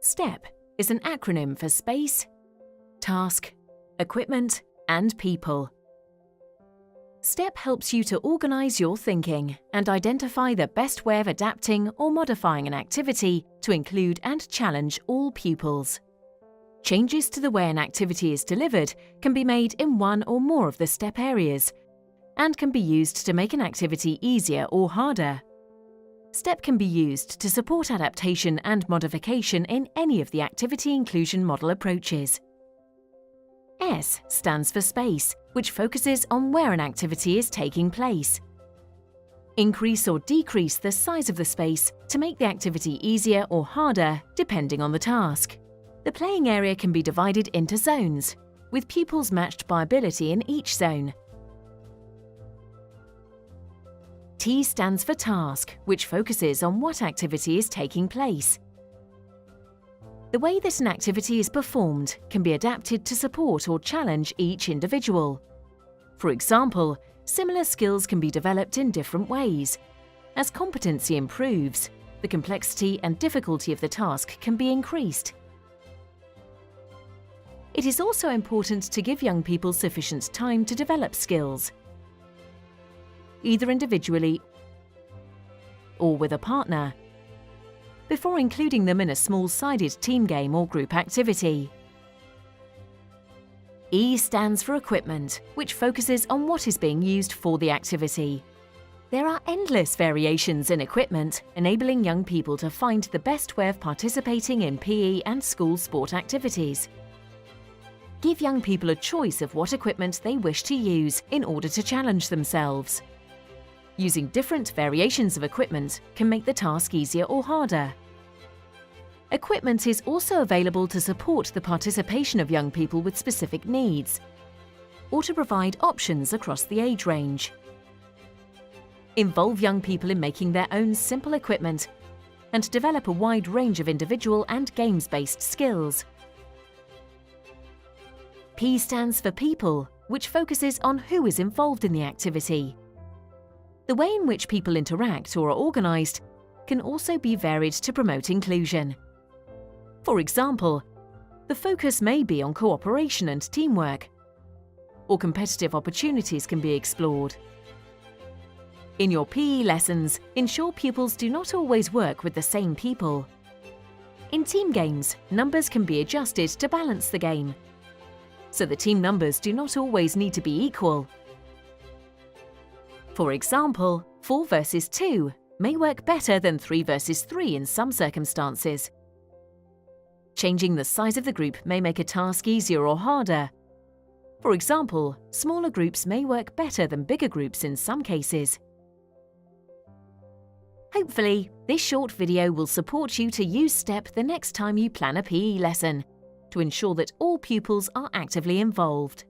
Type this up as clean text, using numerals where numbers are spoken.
STEP is an acronym for Space, Task, Equipment, and People. STEP helps you to organize your thinking and identify the best way of adapting or modifying an activity to include and challenge all pupils. Changes to the way an activity is delivered can be made in one or more of the STEP areas and can be used to make an activity easier or harder. STEP can be used to support adaptation and modification in any of the activity inclusion model approaches. S stands for Space, which focuses on where an activity is taking place. Increase or decrease the size of the space to make the activity easier or harder depending on the task. The playing area can be divided into zones, with pupils matched by ability in each zone. T stands for Task, which focuses on what activity is taking place. The way that an activity is performed can be adapted to support or challenge each individual. For example, similar skills can be developed in different ways. As competency improves, the complexity and difficulty of the task can be increased. It is also important to give young people sufficient time to develop skills, either individually or with a partner, before including them in a small-sided team game or group activity. E stands for Equipment, which focuses on what is being used for the activity. There are endless variations in equipment, enabling young people to find the best way of participating in PE and school sport activities. Give young people a choice of what equipment they wish to use in order to challenge themselves. Using different variations of equipment can make the task easier or harder. Equipment is also available to support the participation of young people with specific needs, or to provide options across the age range. Involve young people in making their own simple equipment and develop a wide range of individual and games-based skills. P stands for People, which focuses on who is involved in the activity. The way in which people interact or are organised can also be varied to promote inclusion. For example, the focus may be on cooperation and teamwork, or competitive opportunities can be explored. In your PE lessons, ensure pupils do not always work with the same people. In team games, numbers can be adjusted to balance the game, so the team numbers do not always need to be equal. For example, 4 versus 2 may work better than 3 versus 3 in some circumstances. Changing the size of the group may make a task easier or harder. For example, smaller groups may work better than bigger groups in some cases. Hopefully, this short video will support you to use STEP the next time you plan a PE lesson, to ensure that all pupils are actively involved.